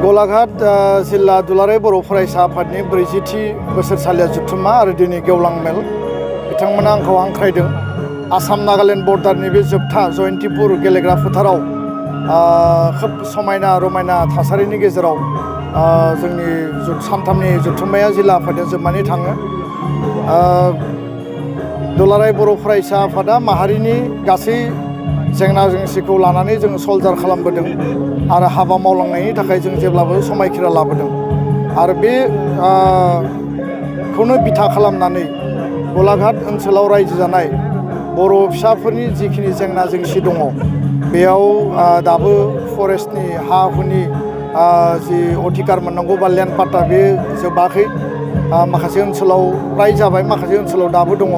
गलाघाट जिल्ला दुलाराय बर' फरायसा आफादनि 40थि बोसोरसालिया जुथुम्मा आरो दिनै गेवलां मेल बिथांमोना आंखौ हांख्रायदों आसाम नागालेण्ड बर्डारनि बे जोबथा जयन्तिपुर गेलेग्रा फोथाराव खोब समायना रमायना थासारिनि गेजेराव जोंनि सानथामनि जुथुम्माया जिल्ला आफादजों जोबनानै थाङो। दुलाराय बर' फरायसा आफादा माहारिनि गासै जेंना जेंसिखौ लानानै जों सल्जार खालामबोदों आरो हाबा मावलांनायनि थाखाय जों जेब्लाबो समायखिरा लाबोदों आरो बे खौनो बिथा खालामनानै गलाघाट ओनसोलाव रायजो जानाय बर' फिसाफोरनि जिखिनि जेंना जेंसि दङ बेयाव दाबो फरेस्टनि हा हुनि जि अधिकार मोननांगौ बा लेन्ड पाट्टा बे जोबाखै। माखासे ओनसोलाव प्राय जाबाय, माखासे ओनसोलाव दाबो दङ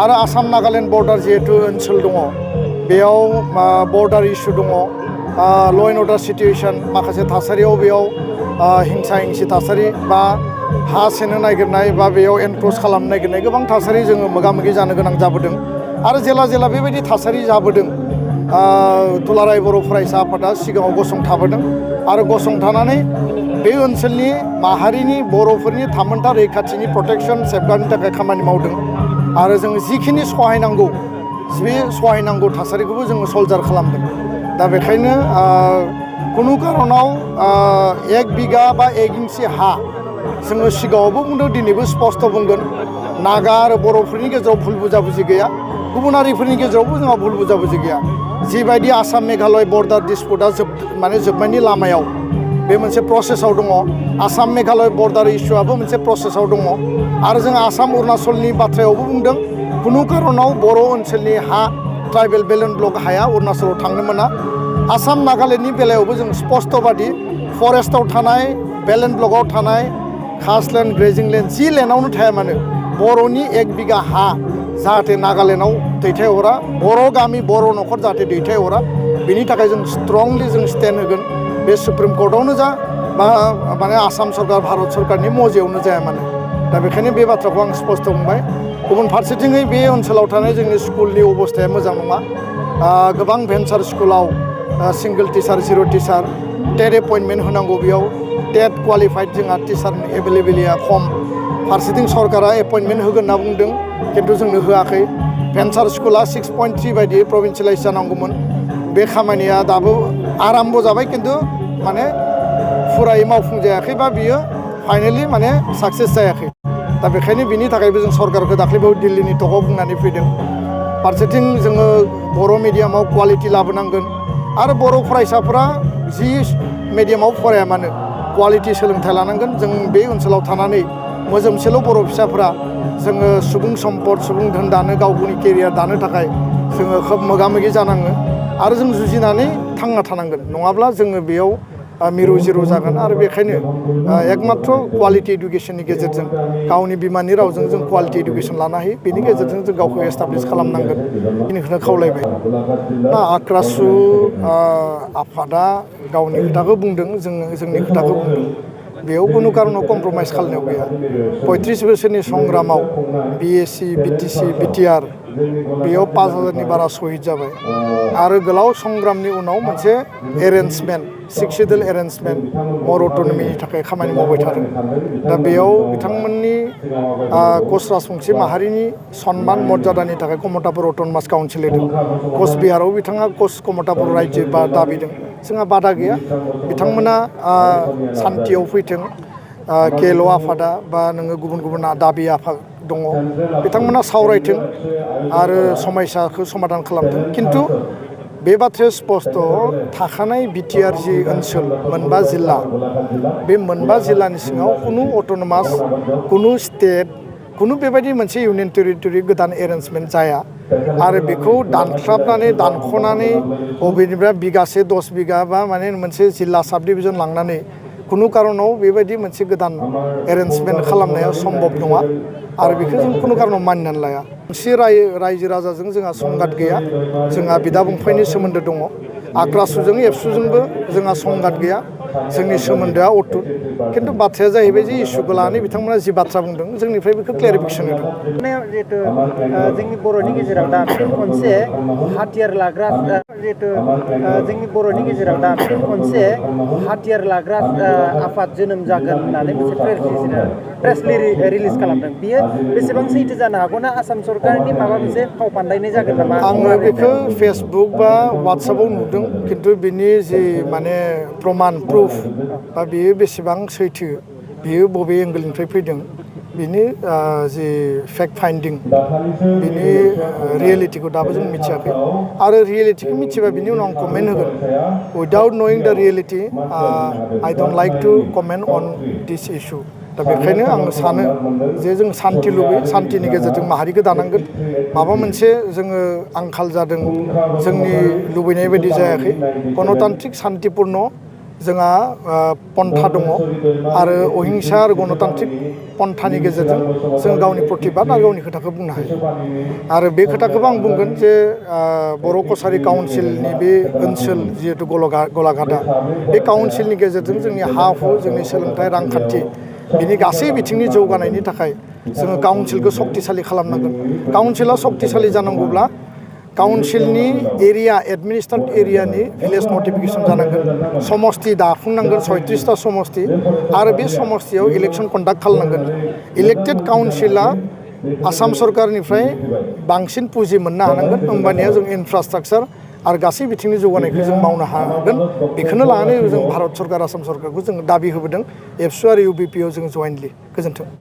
आरो आसाम नागालेण्ड बर्डार जिहेतु ओनसोल दङ बेयाव बर्डार इस्यु दङ, ल' एन्ड अर्डार सिटुएसन माखासे थासारियाव बेयाव हिंसा हिंसि थासारि बा हा सेनो नागिरनाय बा बेयाव एनक्रस खालामनो नागिरनाय गोबां थासारि जोङो मोगा मोगि जानो गोनां जाबोदों आरो जेला बेबायदि थासारि जाबोदों दुलाराय बर' फरायसा आफादा सिगाङाव गसंथाबोदों आरो गसंथानानै बे ओनसोलनि माहारिनि बर'फोरनि थामोन्था रैखाथिनि प्रटेक्सन सेफगार्डनि थाखाय खामानि मावदों आरो जों जिखिनि सहायनांगौ बे सहायनांगौ थासारिखौबो जोङो सल्जार खालामदों। दा बेखायनो खुनु कारनाव 1 बिगा बा 1 इंसि हा जोङो सिगाङावबो बुंदों दिनैबो स्पष्ट बुंगोन नागा आरो बर'फोरनि गेजेराव भुल बुजाबुजि गैया, गुबुन हारिफोरनि गेजेरावबो जोंहा भुल बुजाबुजि गैया। जिबायदि आसाम मेघालय बर्डार डिसपुटआ जोबनायनि लामायाव बे मोनसे प्रसेसआव दङ, आसाम मेघालय बर्डार इस्युआबो मोनसे प्रसेसआव दङ आरो जों आसाम अरुणाचलनि बाथ्रायावबो बुंदों खुनु कारनाव बर' ओनसोलनि हा ट्राइबेल बेलेन्ड ब्लक हाया अरुणाचलाव थांनो मोना। आसाम नागालेण्डनि बेलायावबो जों स्पष्टबादि फरेस्टआव थानाय बेलेन्ड ब्लकआव थानाय खासलेण्ड ग्रेजिं लेण्ड जि लेण्डआवनो थाया मानो बर'नि 1 बिगा हा जाहाथे नागालेण्डआव दैथायहरा, बर' गामि बर' न'खर जाहाथे दैथायहरा बेनि थाखाय जों स्ट्रंलि जों स्टेन्ड होगोन। बे सुप्रिम कर्टआवनो जा बा माने आसाम सरकार भारत सरकारनि मजियावनो जाया मानो। दा बेखायनो बे बाथ्राखौ आं स्पष्ट बुंबाय। गुबुन फारसेथिङै बे ओनसोलाव थानाय जोंनि स्कुलनि अबस्थाया मोजां नङा। गोबां भेन्सार स्कुलाव सिंगल टिचार जिर' टिचार टेट एपइन्टमेन्ट होनांगौ, बेयाव टेट क्वालिफाइड जोंहा टिचारनि एभेलेबिलिटिया खम। फारसेथिं सरकारा एपइन्टमेन्ट होगोन होनना बुंदों खिन्थु जोंनो होआखै। भेन्सार स्कुला 6.3 बायदि प्रभिन्सियेलाइज जानांगौमोन, बे खामानिया दाबो आराम्भ जाबाय खिन्थु माने फुरायै मावफुंजायाखै बा बियो फाइनेलि माने साक्सेस जायाखै। दा बेखायनो बिनि थाखायबो जों सरकारखौ दाख्लैबो दिल्लीनि टकआव बुंनानै फैदों। फारसेथिं जोङो बर' मिडियामाव क्वालिटि लाबोनांगोन आरो बर' फरायसाफोरा जि मिडियामाव फराया मानो क्वालिटि सोलोंथाइ लानांगोन। जों बे ओनसोलाव थानानै मोजोमसेल' बर' फिसाफोरा जोङो सुबुं सम्पद सुबुं धोन दानो गावनि केरियार दानो थाखाय जोङो खोब मोगा मोगि जानाङो आरो जों जुजिनानै थांना थानांगोन, नङाब्ला जोङो बेयाव मिरु जिरु जागोन। आरो बेखायनो एकमात्र क्वालिटि इडुकेसननि गेजेरजों गावनि बिमानि रावजों जों क्वालिटि इडुकेसन लानो हायो, बेनि गेजेरजों जों गावखौ एस्टाब्लिस खालामनांगोन बेनिखौनो खावलायबाय। आक्रासु आफादा गावनि खोथाखौ बुंदों, जोंनि खोथाखौ बुंदों, बेयाव खुनु कारनाव कमप्रमाइज खालामनायाव गैया। 35 बोसोरनि संग्रामाव BSc BTC BTR बेयाव 5000नि बारा शहीद जाबाय आरो गोलाव संग्रामनि उनाव मोनसे एरेन्जमेन्ट सिक्सिडेल एरेन्जमेन्ट मर अट'नमिनि थाखाय खामानि मावबाय थादों। दा बेयाव बिथांमोननि कच राजबंसि माहारिनि सन्मान मर्यादानि थाखाय कमतापुर अट'नमास काउन्सिल होदों। कचबिहाराव बिथाङा कच कमतापुर रायजो बा दाबिदों, जोंहा बादा गैया। बिथांमोना सान्थियाव फैथों, केल' आफादा बा नोङो गुबुन गुबुन दाबि आफाद दङ बिथांमोना सावरायथों आरो समयसाखौ समाधान खालामथों। खिन्थु बे बाथ्राया स्पष्ट थाखानाय BTR जि ओनसोल 9 जिल्ला, बे 9 जिल्लानि सिङाव खुनु अट'नमास खुनु स्टेट खुनु बेबायदि मोनसे इउनियन टेरिटरि गोदान एरेन्जमेन्ट जाया आरो बेखौ दानख्लाबनानै दानख'नानै बबेनिफ्राय बिगासे 10 बिगा बा माने मोनसे जिल्ला साब डिभिजन लांनानै खुनु कारनाव बेबायदि मोनसे गोदान एरेन्जमेन्ट खालामनाया सम्भब नङा आरो बेखौ जों खुनु कारनाव मानिनानै लाया। मोनसे रायजो राजाजों जोंहा संघात गैया, जोंहा बिदा फंबायनि सोमोन्दो दङ। आक्रासुजों एबसुजोंबो जोंहा संघात गैया। जोंनि सोमोन्दोआ अटुट खिन्थु बाथ्राया जाहैबाय जे इस्युखौ लानानै बिथांमोना जि बाथ्रा बुंदों जोंनिफ्राय बेखौ क्लेरिफिकेसन होदों जिहेतु जोंनि बर'नि गेजेराव दा मोनसे हाथियार लाग्रा जिहेतु जोंनि बर'नि गेजेराव दा मोनसे हाथियार लाग्रा आफाद जोनोम जागोन होननानै मोनसे प्रेस रिलिज खालामदों बियो बेसेबां सैथो जानो हागौ ना आसाम सरकारनि माबा मोनसे फाव फान्दायनाय जागोन नामा आङो बेखौ फेसबुक बा वाट्सएपआव नुदों खिन्थु बिनि जि माने प्रमाण प्रुफ बा बियो बेसेबां सैथो बियो बबे एंगोलनिफ्राय फैदों बिनि जि फेक्ट फाइन्डिं बिनि रियेलिटिखौ दाबो जों मिथियाखै आरो रियेलिटिखौ मिथिबा बिनि उनाव आं कमेन्ट होगोन उइदाउट नयिं the reality I don't like to comment on this issue दा बेखायनो आं सानो जे जों सान्थि लुबैयो सान्थिनि गेजेरजों माहारिखौ दानांगोन माबा मोनसे जोङो आंखाल जादों जोंनि लुबैनाय बायदि जायाखै गणतान्त्रिक सान्तिपुर्ण जोंहा पन्था दङ आरो अहिंसा आरो गणतान्त्रिक पन्थानि गेजेरजों जों गावनि प्रतिबाद आरो गावनि खोथाखौ बुंनो हायो आरो बे खोथाखौबो आं बुंगोन जे बर' कसारि काउन्सिलनि बे ओनसोल जिहेतु गलाघाटआ बे काउन्सिलनि गेजेरजों जोंनि हा हु जोंनि सोलोंथाइ रांखान्थि बिनि गासै बिथिंनि जौगानायनि थाखाय जोङो काउन्सिलखौ सक्तिशालि खालामनांगोन काउन्सिला सक्तिशालि जानांगौब्ला काउन्सिलनि एरिया एडमिनिस्ट्रेट एरियानि भिलेज नटिफिकेसन जानांगोन समस्ति दाफुंनांगोन 36टा समस्ति आरो बे समस्तियाव इलेक्सन कन्डाक्ट खालामनांगोन इलेक्टेड काउन्सिला आसाम सरकारनिफ्राय बांसिन पुँजि मोननो हानांगोन होमबानिया जों इनफ्रास्ट्राक्चार आरो गासै बिथिंनि जौगानायखौ जों मावनो हागोन बेखौनो लानानै जों भारत सरकार आसाम सरकारखौ जों दाबि होबोदों एबसु आरो इउबिपिआव जों जयेन्टलि गोजोन्थों